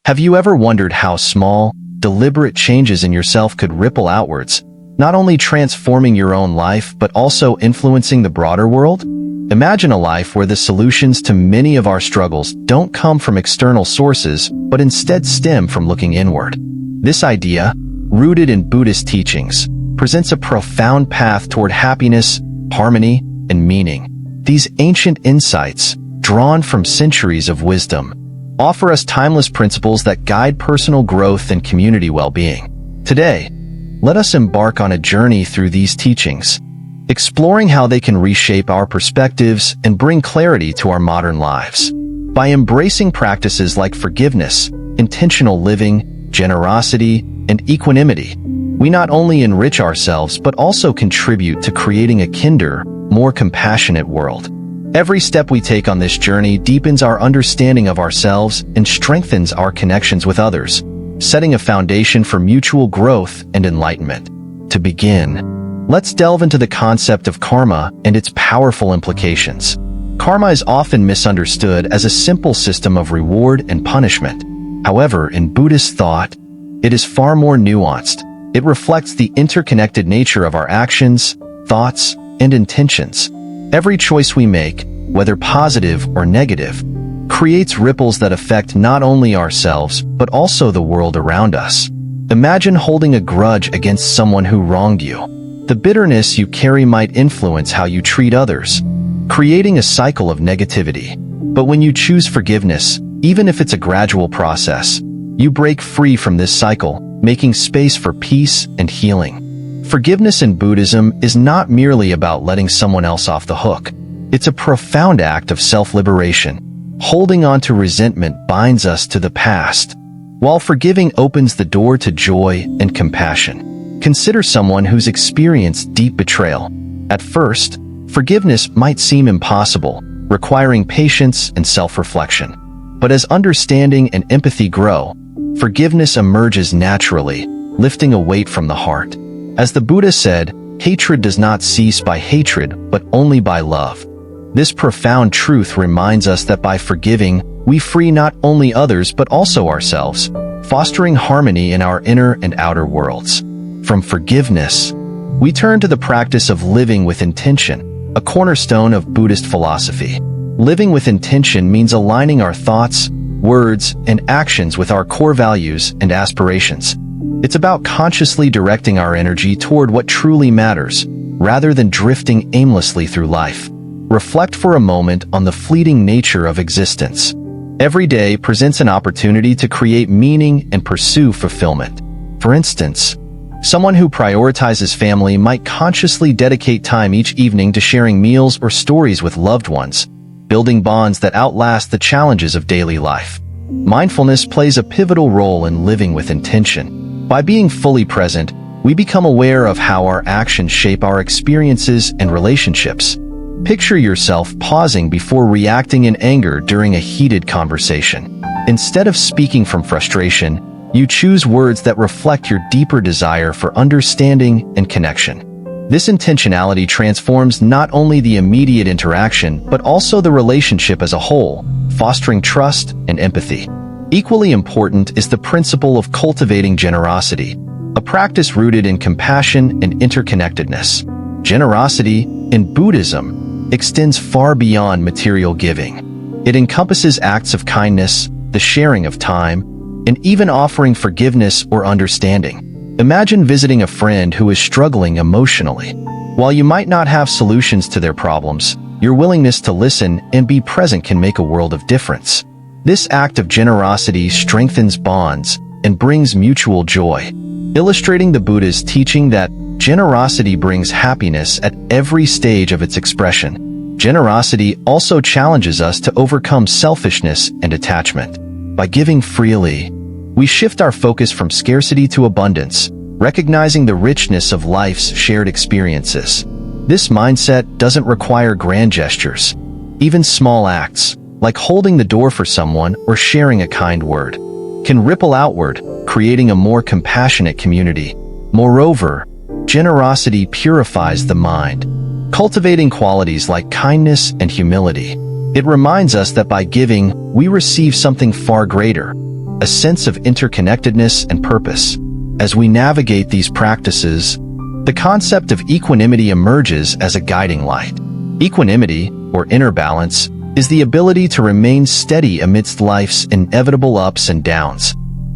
Have you ever wondered how small, deliberate changes in yourself could ripple outwards, not only transforming your own life but also influencing the broader world? Imagine a life where the solutions to many of our struggles don't come from external sources but instead stem from looking inward. This idea, rooted in Buddhist teachings, presents a profound path toward happiness, harmony, and meaning. These ancient insights, drawn from centuries of wisdom, offer us timeless principles that guide personal growth and community well-being. Today, let us embark on a journey through these teachings, exploring how they can reshape our perspectives and bring clarity to our modern lives. By embracing practices like forgiveness, intentional living, generosity, and equanimity, we not only enrich ourselves but also contribute to creating a kinder, more compassionate world. Every step we take on this journey deepens our understanding of ourselves and strengthens our connections with others, setting a foundation for mutual growth and enlightenment. To begin, let's delve into the concept of karma and its powerful implications. Karma is often misunderstood as a simple system of reward and punishment. However, in Buddhist thought, it is far more nuanced. It reflects the interconnected nature of our actions, thoughts, and intentions. Every choice we make, whether positive or negative, creates ripples that affect not only ourselves but also the world around us. Imagine holding a grudge against someone who wronged you. The bitterness you carry might influence how you treat others, creating a cycle of negativity. But when you choose forgiveness, even if it's a gradual process, you break free from this cycle, making space for peace and healing. Forgiveness in Buddhism is not merely about letting someone else off the hook. It's a profound act of self-liberation. Holding on to resentment binds us to the past, while forgiving opens the door to joy and compassion. Consider someone who's experienced deep betrayal. At first, forgiveness might seem impossible, requiring patience and self-reflection. But as understanding and empathy grow, forgiveness emerges naturally, lifting a weight from the heart. As the Buddha said, hatred does not cease by hatred, but only by love. This profound truth reminds us that by forgiving, we free not only others but also ourselves, fostering harmony in our inner and outer worlds. From forgiveness, we turn to the practice of living with intention, a cornerstone of Buddhist philosophy. Living with intention means aligning our thoughts, words, and actions with our core values and aspirations. It's about consciously directing our energy toward what truly matters, rather than drifting aimlessly through life. Reflect for a moment on the fleeting nature of existence. Every day presents an opportunity to create meaning and pursue fulfillment. For instance, someone who prioritizes family might consciously dedicate time each evening to sharing meals or stories with loved ones, building bonds that outlast the challenges of daily life. Mindfulness plays a pivotal role in living with intention. By being fully present, we become aware of how our actions shape our experiences and relationships. Picture yourself pausing before reacting in anger during a heated conversation. Instead of speaking from frustration, you choose words that reflect your deeper desire for understanding and connection. This intentionality transforms not only the immediate interaction but also the relationship as a whole, fostering trust and empathy. Equally important is the principle of cultivating generosity, a practice rooted in compassion and interconnectedness. Generosity, in Buddhism, extends far beyond material giving. It encompasses acts of kindness, the sharing of time, and even offering forgiveness or understanding. Imagine visiting a friend who is struggling emotionally. While you might not have solutions to their problems, your willingness to listen and be present can make a world of difference. This act of generosity strengthens bonds and brings mutual joy, illustrating the Buddha's teaching that generosity brings happiness at every stage of its expression. Generosity also challenges us to overcome selfishness and attachment. By giving freely, we shift our focus from scarcity to abundance, recognizing the richness of life's shared experiences. This mindset doesn't require grand gestures. Even small acts, like holding the door for someone or sharing a kind word, can ripple outward, creating a more compassionate community. Moreover, generosity purifies the mind, cultivating qualities like kindness and humility. It reminds us that by giving, we receive something far greater, a sense of interconnectedness and purpose. As we navigate these practices, the concept of equanimity emerges as a guiding light. Equanimity, or inner balance, is the ability to remain steady amidst life's inevitable ups and downs.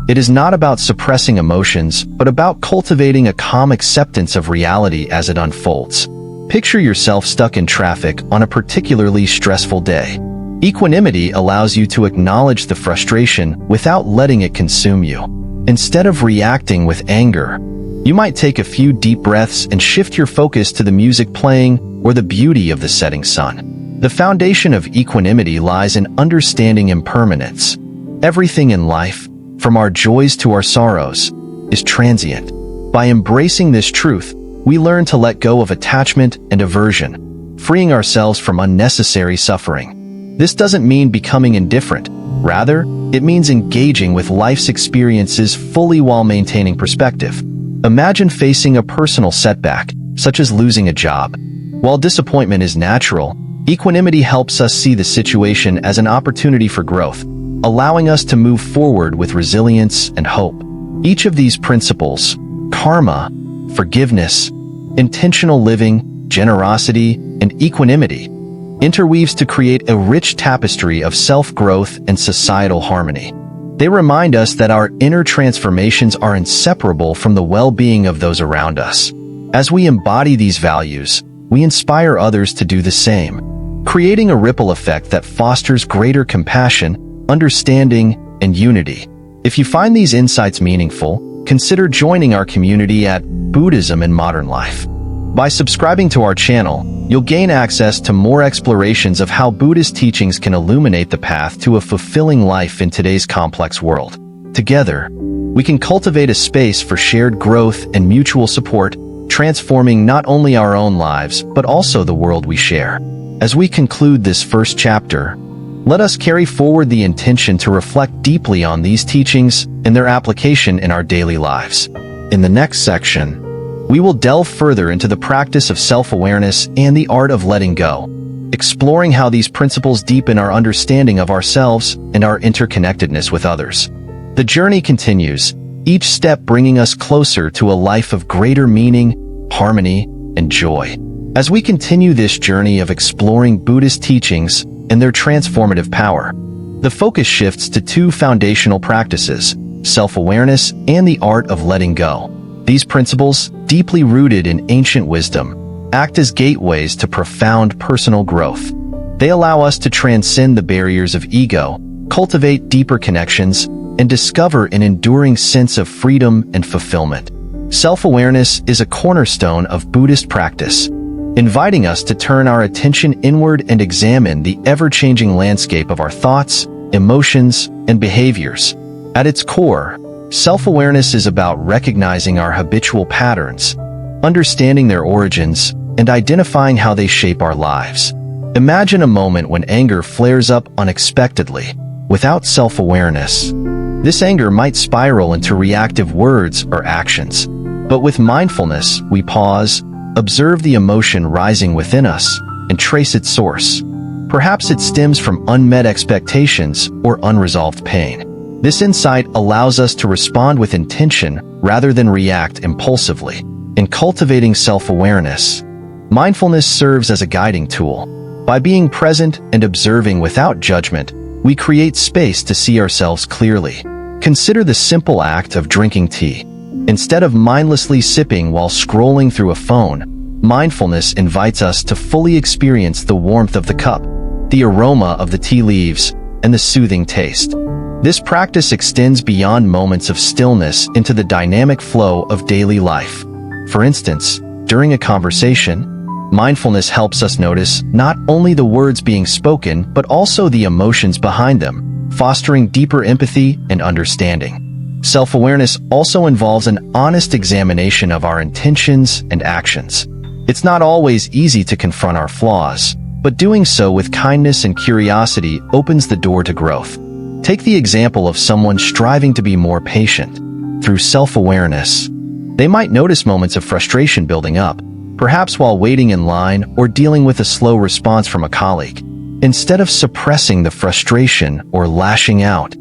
It is not about suppressing emotions, but about cultivating a calm acceptance of reality as it unfolds. Picture yourself stuck in traffic on a particularly stressful day. Equanimity allows you to acknowledge the frustration without letting it consume you. Instead of reacting with anger, you might take a few deep breaths and shift your focus to the music playing or the beauty of the setting sun. The foundation of equanimity lies in understanding impermanence. Everything in life, from our joys to our sorrows, is transient. By embracing this truth, we learn to let go of attachment and aversion, freeing ourselves from unnecessary suffering. This doesn't mean becoming indifferent. Rather, it means engaging with life's experiences fully while maintaining perspective. Imagine facing a personal setback, such as losing a job. While disappointment is natural, equanimity helps us see the situation as an opportunity for growth, allowing us to move forward with resilience and hope. Each of these principles, karma, forgiveness, intentional living, generosity, and equanimity, interweaves to create a rich tapestry of self-growth and societal harmony. They remind us that our inner transformations are inseparable from the well-being of those around us. As we embody these values, we inspire others to do the same, creating a ripple effect that fosters greater compassion, understanding, and unity. If you find these insights meaningful, consider joining our community at Buddhism in Modern Life. By subscribing to our channel, you'll gain access to more explorations of how Buddhist teachings can illuminate the path to a fulfilling life in today's complex world. Together, we can cultivate a space for shared growth and mutual support, transforming not only our own lives, but also the world we share. As we conclude this first chapter, let us carry forward the intention to reflect deeply on these teachings and their application in our daily lives. In the next section, we will delve further into the practice of self-awareness and the art of letting go, exploring how these principles deepen our understanding of ourselves and our interconnectedness with others. The journey continues, each step bringing us closer to a life of greater meaning, harmony, and joy. As we continue this journey of exploring Buddhist teachings and their transformative power, the focus shifts to two foundational practices, self-awareness and the art of letting go. These principles, deeply rooted in ancient wisdom, act as gateways to profound personal growth. They allow us to transcend the barriers of ego, cultivate deeper connections, and discover an enduring sense of freedom and fulfillment. Self-awareness is a cornerstone of Buddhist practice, inviting us to turn our attention inward and examine the ever-changing landscape of our thoughts, emotions, and behaviors. At its core, self-awareness is about recognizing our habitual patterns, understanding their origins, and identifying how they shape our lives. Imagine a moment when anger flares up unexpectedly. Without self-awareness, this anger might spiral into reactive words or actions. But with mindfulness, we pause, observe the emotion rising within us, and trace its source. Perhaps it stems from unmet expectations or unresolved pain. This insight allows us to respond with intention rather than react impulsively. In cultivating self-awareness, mindfulness serves as a guiding tool. By being present and observing without judgment, we create space to see ourselves clearly. Consider the simple act of drinking tea. Instead of mindlessly sipping while scrolling through a phone, mindfulness invites us to fully experience the warmth of the cup, the aroma of the tea leaves, and the soothing taste. This practice extends beyond moments of stillness into the dynamic flow of daily life. For instance, during a conversation, mindfulness helps us notice not only the words being spoken, but also the emotions behind them, fostering deeper empathy and understanding. Self-awareness also involves an honest examination of our intentions and actions. It's not always easy to confront our flaws, but doing so with kindness and curiosity opens the door to growth. Take the example of someone striving to be more patient. Through self-awareness, they might notice moments of frustration building up, perhaps while waiting in line or dealing with a slow response from a colleague. Instead of suppressing the frustration or lashing out,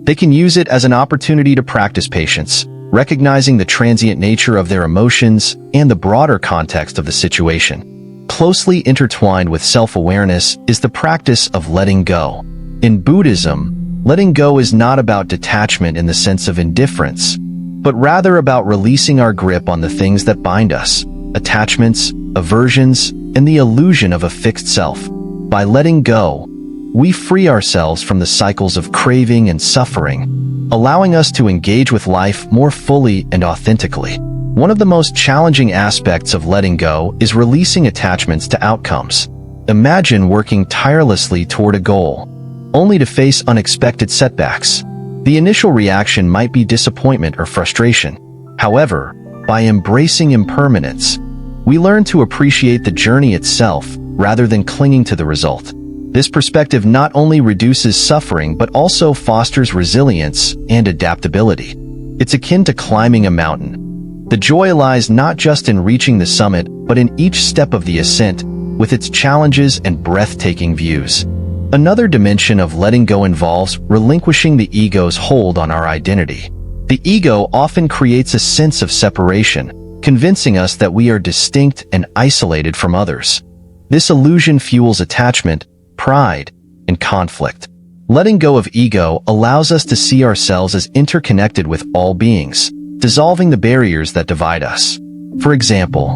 They can use it as an opportunity to practice patience, recognizing the transient nature of their emotions and the broader context of the situation. Closely intertwined with self-awareness is the practice of letting go. In Buddhism, letting go is not about detachment in the sense of indifference, but rather about releasing our grip on the things that bind us, attachments, aversions, and the illusion of a fixed self. By letting go, we free ourselves from the cycles of craving and suffering, allowing us to engage with life more fully and authentically. One of the most challenging aspects of letting go is releasing attachments to outcomes. Imagine working tirelessly toward a goal, only to face unexpected setbacks. The initial reaction might be disappointment or frustration. However, by embracing impermanence, we learn to appreciate the journey itself rather than clinging to the result. This perspective not only reduces suffering but also fosters resilience and adaptability. It's akin to climbing a mountain. The joy lies not just in reaching the summit, but in each step of the ascent, with its challenges and breathtaking views. Another dimension of letting go involves relinquishing the ego's hold on our identity. The ego often creates a sense of separation, convincing us that we are distinct and isolated from others. This illusion fuels attachment, pride, and conflict. Letting go of ego allows us to see ourselves as interconnected with all beings, dissolving the barriers that divide us. For example,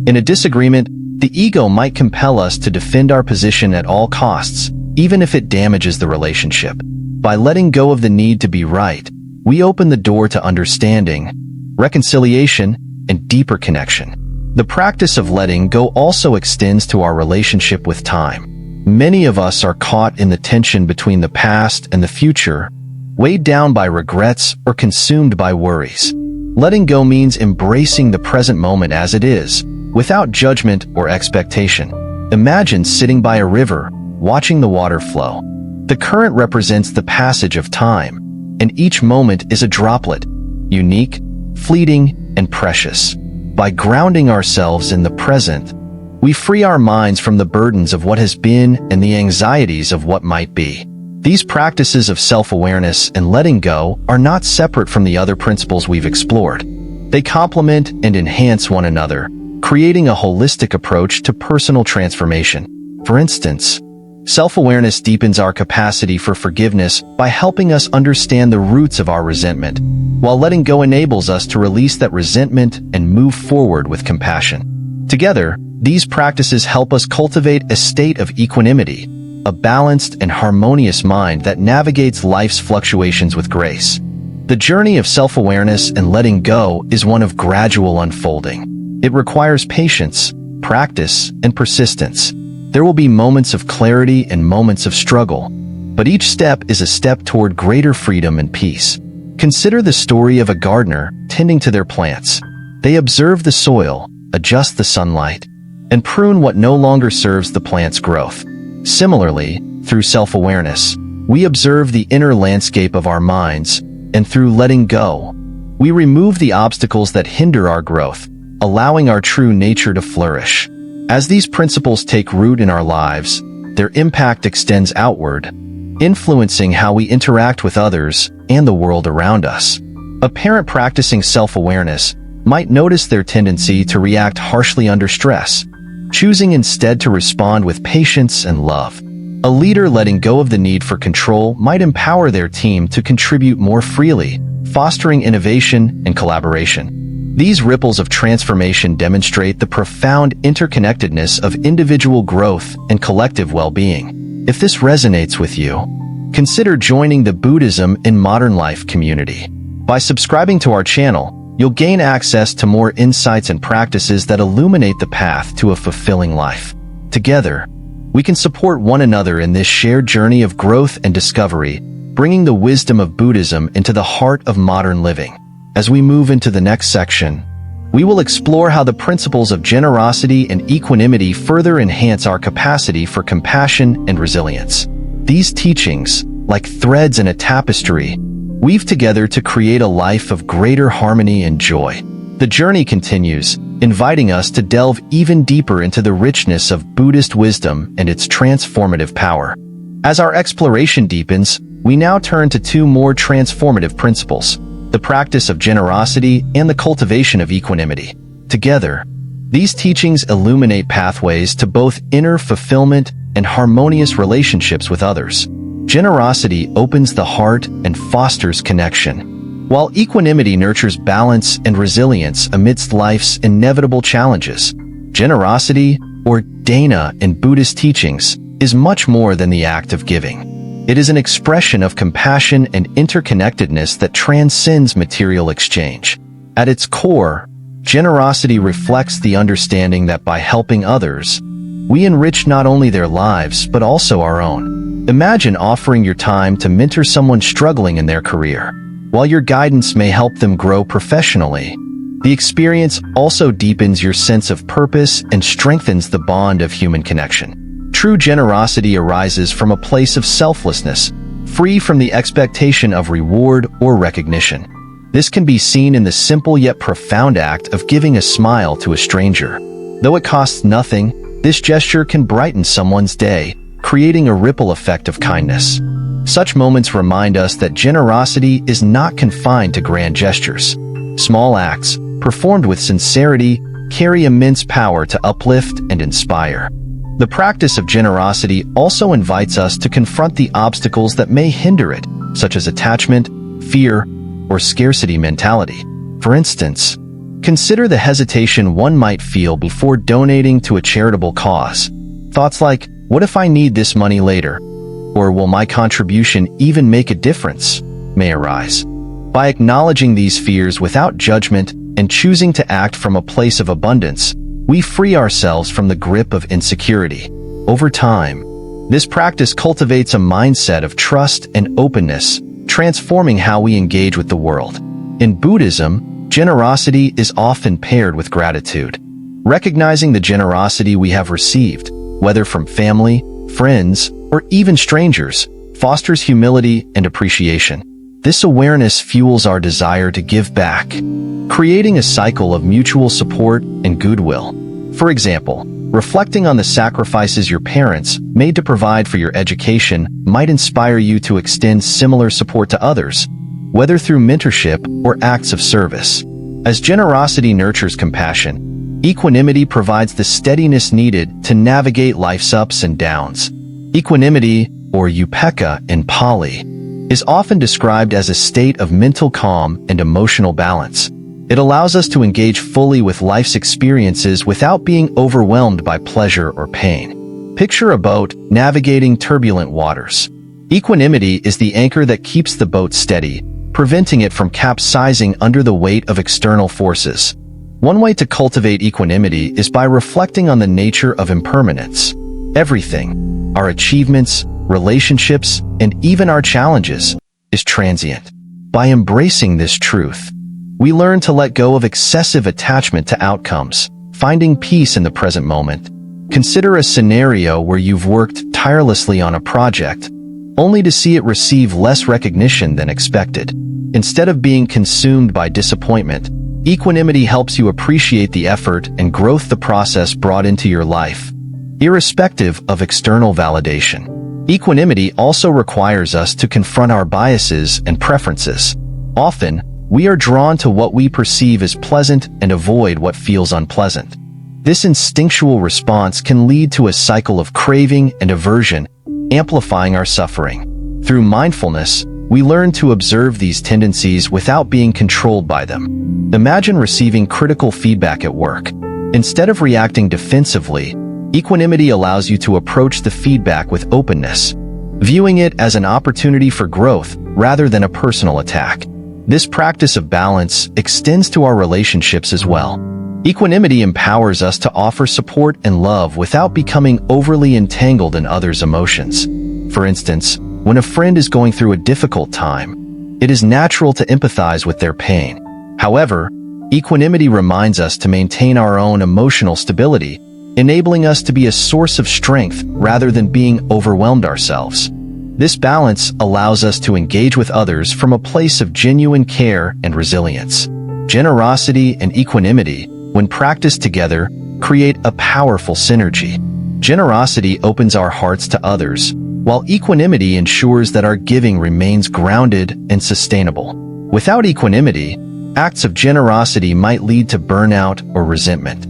in a disagreement, the ego might compel us to defend our position at all costs, even if it damages the relationship. By letting go of the need to be right, we open the door to understanding, reconciliation, and deeper connection. The practice of letting go also extends to our relationship with time. Many of us are caught in the tension between the past and the future, weighed down by regrets or consumed by worries. Letting go means embracing the present moment as it is, without judgment or expectation. Imagine sitting by a river, watching the water flow. The current represents the passage of time, and each moment is a droplet, unique, fleeting, and precious. By grounding ourselves in the present, we free our minds from the burdens of what has been and the anxieties of what might be. These practices of self-awareness and letting go are not separate from the other principles we've explored. They complement and enhance one another, creating a holistic approach to personal transformation. For instance, self-awareness deepens our capacity for forgiveness by helping us understand the roots of our resentment, while letting go enables us to release that resentment and move forward with compassion. Together, these practices help us cultivate a state of equanimity, a balanced and harmonious mind that navigates life's fluctuations with grace. The journey of self-awareness and letting go is one of gradual unfolding. It requires patience, practice, and persistence. There will be moments of clarity and moments of struggle, but each step is a step toward greater freedom and peace. Consider the story of a gardener tending to their plants. They observe the soil, adjust the sunlight, and prune what no longer serves the plant's growth. Similarly, through self-awareness, we observe the inner landscape of our minds, and through letting go, we remove the obstacles that hinder our growth, allowing our true nature to flourish. As these principles take root in our lives, their impact extends outward, influencing how we interact with others and the world around us. A parent practicing self-awareness might notice their tendency to react harshly under stress, choosing instead to respond with patience and love. A leader letting go of the need for control might empower their team to contribute more freely, fostering innovation and collaboration. These ripples of transformation demonstrate the profound interconnectedness of individual growth and collective well-being. If this resonates with you, consider joining the Buddhism in Modern Life community. By subscribing to our channel, you'll gain access to more insights and practices that illuminate the path to a fulfilling life. Together, we can support one another in this shared journey of growth and discovery, bringing the wisdom of Buddhism into the heart of modern living. As we move into the next section, we will explore how the principles of generosity and equanimity further enhance our capacity for compassion and resilience. These teachings, like threads in a tapestry, weave together to create a life of greater harmony and joy. The journey continues, inviting us to delve even deeper into the richness of Buddhist wisdom and its transformative power. As our exploration deepens, we now turn to two more transformative principles: the practice of generosity and the cultivation of equanimity. Together, these teachings illuminate pathways to both inner fulfillment and harmonious relationships with others. Generosity opens the heart and fosters connection, while equanimity nurtures balance and resilience amidst life's inevitable challenges. Generosity, or dana in Buddhist teachings, is much more than the act of giving. It is an expression of compassion and interconnectedness that transcends material exchange. At its core, generosity reflects the understanding that by helping others, we enrich not only their lives but also our own. Imagine offering your time to mentor someone struggling in their career. While your guidance may help them grow professionally, the experience also deepens your sense of purpose and strengthens the bond of human connection. True generosity arises from a place of selflessness, free from the expectation of reward or recognition. This can be seen in the simple yet profound act of giving a smile to a stranger. Though it costs nothing, this gesture can brighten someone's day, creating a ripple effect of kindness. Such moments remind us that generosity is not confined to grand gestures. Small acts, performed with sincerity, carry immense power to uplift and inspire. The practice of generosity also invites us to confront the obstacles that may hinder it, such as attachment, fear, or scarcity mentality. For instance, consider the hesitation one might feel before donating to a charitable cause. Thoughts like, "What if I need this money later?" or "Will my contribution even make a difference?" may arise. By acknowledging these fears without judgment and choosing to act from a place of abundance, we free ourselves from the grip of insecurity. Over time, this practice cultivates a mindset of trust and openness, transforming how we engage with the world. In Buddhism, generosity is often paired with gratitude. Recognizing the generosity we have received, whether from family, friends, or even strangers, fosters humility and appreciation. This awareness fuels our desire to give back, creating a cycle of mutual support and goodwill. For example, reflecting on the sacrifices your parents made to provide for your education might inspire you to extend similar support to others, whether through mentorship or acts of service. As generosity nurtures compassion, equanimity provides the steadiness needed to navigate life's ups and downs. Equanimity, or upekkha in Pali, is often described as a state of mental calm and emotional balance. It allows us to engage fully with life's experiences without being overwhelmed by pleasure or pain. Picture a boat navigating turbulent waters. Equanimity is the anchor that keeps the boat steady, preventing it from capsizing under the weight of external forces. One way to cultivate equanimity is by reflecting on the nature of impermanence. Everything, our achievements, relationships, and even our challenges, is transient. By embracing this truth, we learn to let go of excessive attachment to outcomes, finding peace in the present moment. Consider a scenario where you've worked tirelessly on a project, only to see it receive less recognition than expected. Instead of being consumed by disappointment, equanimity helps you appreciate the effort and growth the process brought into your life, irrespective of external validation. Equanimity also requires us to confront our biases and preferences. Often, we are drawn to what we perceive as pleasant and avoid what feels unpleasant. This instinctual response can lead to a cycle of craving and aversion, amplifying our suffering. Through mindfulness, we learn to observe these tendencies without being controlled by them. Imagine receiving critical feedback at work. Instead of reacting defensively, equanimity allows you to approach the feedback with openness, viewing it as an opportunity for growth rather than a personal attack. This practice of balance extends to our relationships as well. Equanimity empowers us to offer support and love without becoming overly entangled in others' emotions. For instance, when a friend is going through a difficult time, it is natural to empathize with their pain. However, equanimity reminds us to maintain our own emotional stability, enabling us to be a source of strength rather than being overwhelmed ourselves. This balance allows us to engage with others from a place of genuine care and resilience. Generosity and equanimity, when practiced together, create a powerful synergy. Generosity opens our hearts to others, while equanimity ensures that our giving remains grounded and sustainable. Without equanimity, acts of generosity might lead to burnout or resentment.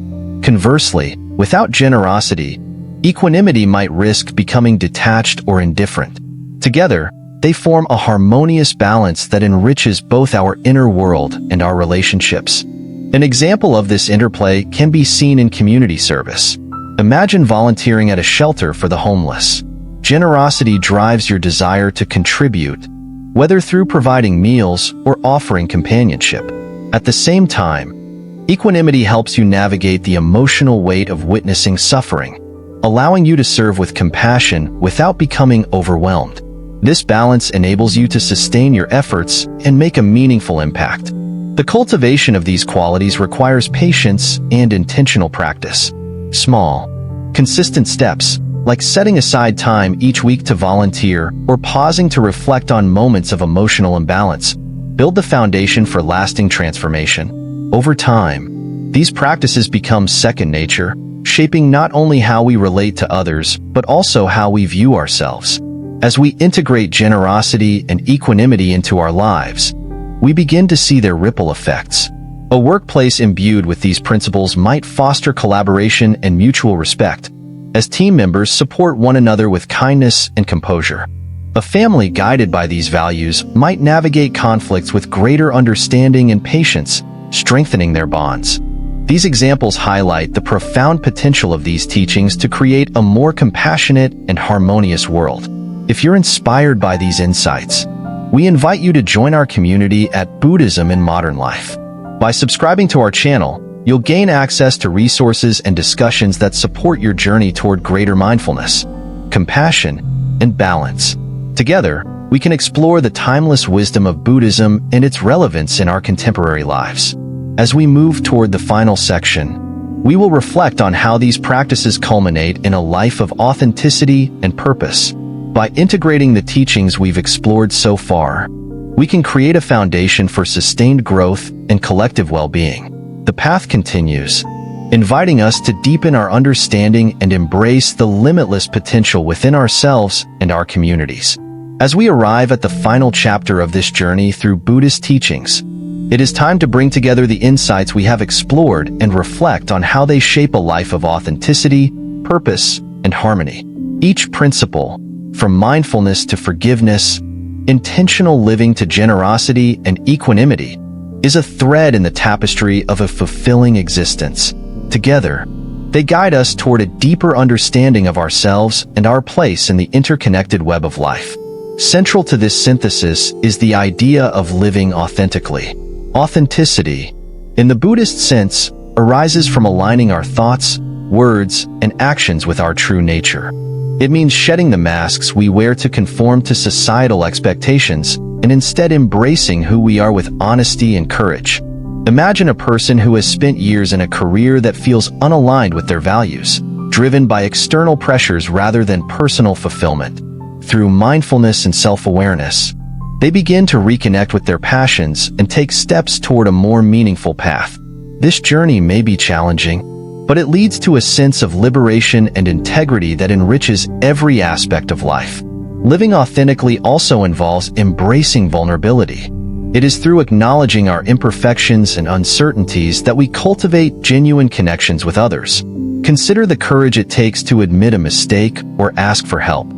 Conversely, without generosity, equanimity might risk becoming detached or indifferent. Together, they form a harmonious balance that enriches both our inner world and our relationships. An example of this interplay can be seen in community service. Imagine volunteering at a shelter for the homeless. Generosity drives your desire to contribute, whether through providing meals or offering companionship. At the same time, equanimity helps you navigate the emotional weight of witnessing suffering, allowing you to serve with compassion without becoming overwhelmed. This balance enables you to sustain your efforts and make a meaningful impact. The cultivation of these qualities requires patience and intentional practice. Small, consistent steps, like setting aside time each week to volunteer or pausing to reflect on moments of emotional imbalance, build the foundation for lasting transformation. Over time, these practices become second nature, shaping not only how we relate to others, but also how we view ourselves. As we integrate generosity and equanimity into our lives, we begin to see their ripple effects. A workplace imbued with these principles might foster collaboration and mutual respect, as team members support one another with kindness and composure. A family guided by these values might navigate conflicts with greater understanding and patience, strengthening their bonds. These examples highlight the profound potential of these teachings to create a more compassionate and harmonious world. If you're inspired by these insights, we invite you to join our community at Buddhism in Modern Life. By subscribing to our channel, you'll gain access to resources and discussions that support your journey toward greater mindfulness, compassion, and balance. Together, we can explore the timeless wisdom of Buddhism and its relevance in our contemporary lives. As we move toward the final section, we will reflect on how these practices culminate in a life of authenticity and purpose. By integrating the teachings we've explored so far, we can create a foundation for sustained growth and collective well-being. The path continues, inviting us to deepen our understanding and embrace the limitless potential within ourselves and our communities. As we arrive at the final chapter of this journey through Buddhist teachings, it is time to bring together the insights we have explored and reflect on how they shape a life of authenticity, purpose, and harmony. Each principle, from mindfulness to forgiveness, intentional living to generosity and equanimity, is a thread in the tapestry of a fulfilling existence. Together, they guide us toward a deeper understanding of ourselves and our place in the interconnected web of life. Central to this synthesis is the idea of living authentically. Authenticity, in the Buddhist sense, arises from aligning our thoughts, words, and actions with our true nature. It means shedding the masks we wear to conform to societal expectations and instead embracing who we are with honesty and courage. Imagine a person who has spent years in a career that feels unaligned with their values, driven by external pressures rather than personal fulfillment. Through mindfulness and self-awareness, they begin to reconnect with their passions and take steps toward a more meaningful path. This journey may be challenging, but it leads to a sense of liberation and integrity that enriches every aspect of life. Living authentically also involves embracing vulnerability. It is through acknowledging our imperfections and uncertainties that we cultivate genuine connections with others. Consider the courage it takes to admit a mistake or ask for help.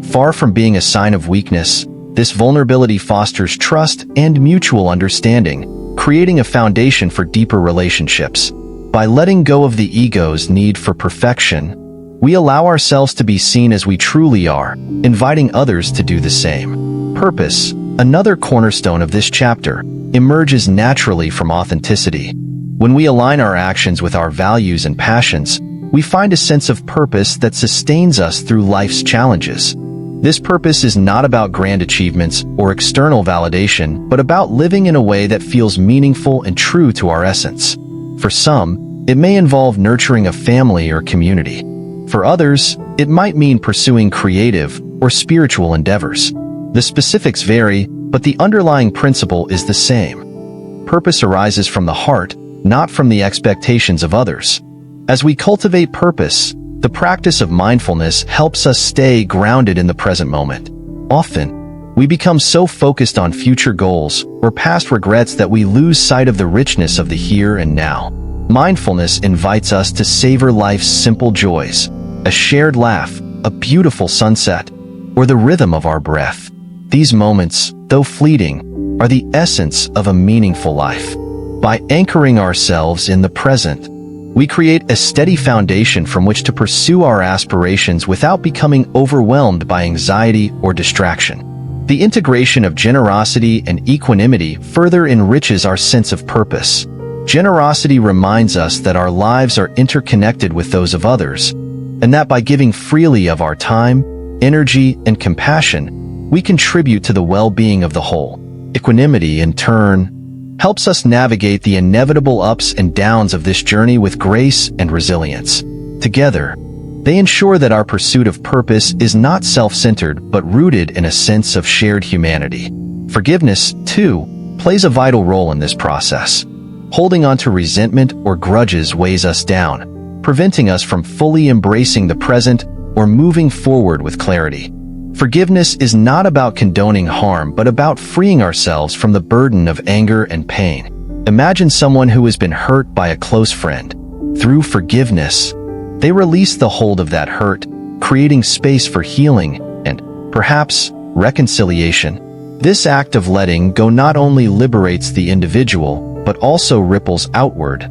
Far from being a sign of weakness, this vulnerability fosters trust and mutual understanding, creating a foundation for deeper relationships. By letting go of the ego's need for perfection, we allow ourselves to be seen as we truly are, inviting others to do the same. Purpose, another cornerstone of this chapter, emerges naturally from authenticity. When we align our actions with our values and passions, we find a sense of purpose that sustains us through life's challenges. This purpose is not about grand achievements or external validation, but about living in a way that feels meaningful and true to our essence. For some, it may involve nurturing a family or community. For others, it might mean pursuing creative or spiritual endeavors. The specifics vary, but the underlying principle is the same. Purpose arises from the heart, not from the expectations of others. As we cultivate purpose, The practice of mindfulness helps us stay grounded in the present moment. Often, we become so focused on future goals or past regrets that we lose sight of the richness of the here and now. Mindfulness invites us to savor life's simple joys, a shared laugh, a beautiful sunset, or the rhythm of our breath. These moments, though fleeting, are the essence of a meaningful life. By anchoring ourselves in the present, we create a steady foundation from which to pursue our aspirations without becoming overwhelmed by anxiety or distraction. The integration of generosity and equanimity further enriches our sense of purpose. Generosity reminds us that our lives are interconnected with those of others, and that by giving freely of our time, energy, and compassion, we contribute to the well-being of the whole. Equanimity, in turn, helps us navigate the inevitable ups and downs of this journey with grace and resilience. Together, they ensure that our pursuit of purpose is not self-centered but rooted in a sense of shared humanity. Forgiveness, too, plays a vital role in this process. Holding on to resentment or grudges weighs us down, preventing us from fully embracing the present or moving forward with clarity. Forgiveness is not about condoning harm, but about freeing ourselves from the burden of anger and pain. Imagine someone who has been hurt by a close friend. Through forgiveness, they release the hold of that hurt, creating space for healing and, perhaps, reconciliation. This act of letting go not only liberates the individual, but also ripples outward,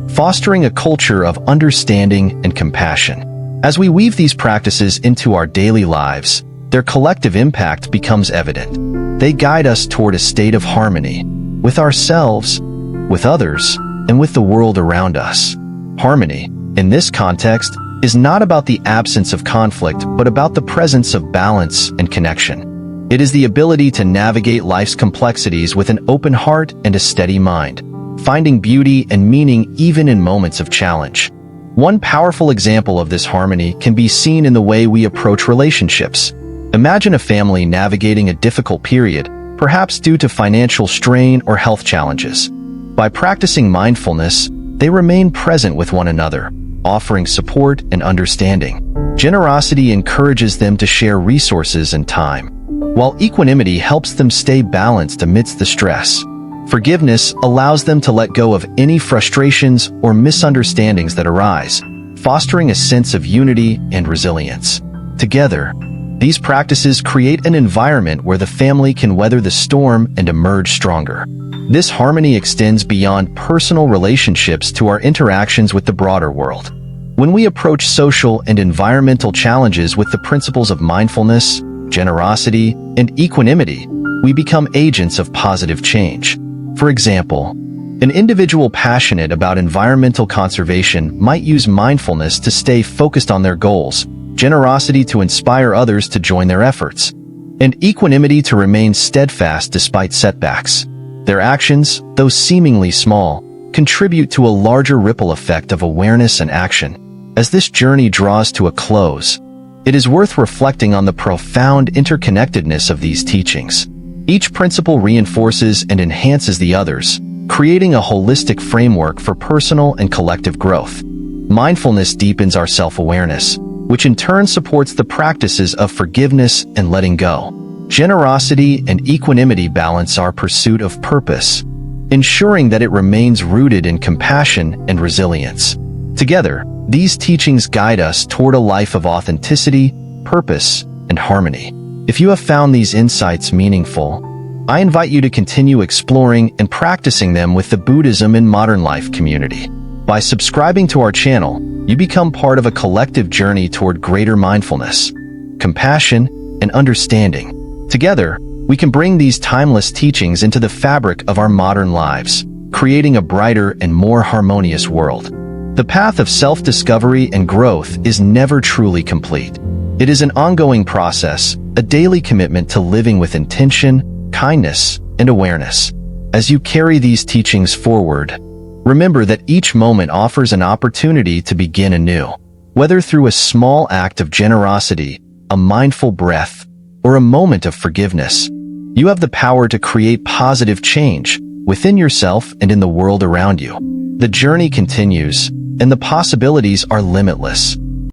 fostering a culture of understanding and compassion. As we weave these practices into our daily lives, their collective impact becomes evident. They guide us toward a state of harmony with ourselves, with others, and with the world around us. Harmony, in this context, is not about the absence of conflict, but about the presence of balance and connection. It is the ability to navigate life's complexities with an open heart and a steady mind, finding beauty and meaning even in moments of challenge. One powerful example of this harmony can be seen in the way we approach relationships. Imagine a family navigating a difficult period, perhaps due to financial strain or health challenges. By practicing mindfulness, they remain present with one another, offering support and understanding. Generosity encourages them to share resources and time, while equanimity helps them stay balanced amidst the stress. Forgiveness allows them to let go of any frustrations or misunderstandings that arise, fostering a sense of unity and resilience. Together, these practices create an environment where the family can weather the storm and emerge stronger. This harmony extends beyond personal relationships to our interactions with the broader world. When we approach social and environmental challenges with the principles of mindfulness, generosity, and equanimity, we become agents of positive change. For example, an individual passionate about environmental conservation might use mindfulness to stay focused on their goals, generosity to inspire others to join their efforts, and equanimity to remain steadfast despite setbacks. Their actions, though seemingly small, contribute to a larger ripple effect of awareness and action. As this journey draws to a close, it is worth reflecting on the profound interconnectedness of these teachings. Each principle reinforces and enhances the others, creating a holistic framework for personal and collective growth. Mindfulness deepens our self-awareness, which in turn supports the practices of forgiveness and letting go. Generosity and equanimity balance our pursuit of purpose, ensuring that it remains rooted in compassion and resilience. Together, these teachings guide us toward a life of authenticity, purpose, and harmony. If you have found these insights meaningful, I invite you to continue exploring and practicing them with the Buddhism in Modern Life community. By subscribing to our channel, you become part of a collective journey toward greater mindfulness, compassion, and understanding. Together, we can bring these timeless teachings into the fabric of our modern lives, creating a brighter and more harmonious world. The path of self-discovery and growth is never truly complete. It is an ongoing process, a daily commitment to living with intention, kindness, and awareness. As you carry these teachings forward, remember that each moment offers an opportunity to begin anew. Whether through a small act of generosity, a mindful breath, or a moment of forgiveness, you have the power to create positive change within yourself and in the world around you. The journey continues, and the possibilities are limitless.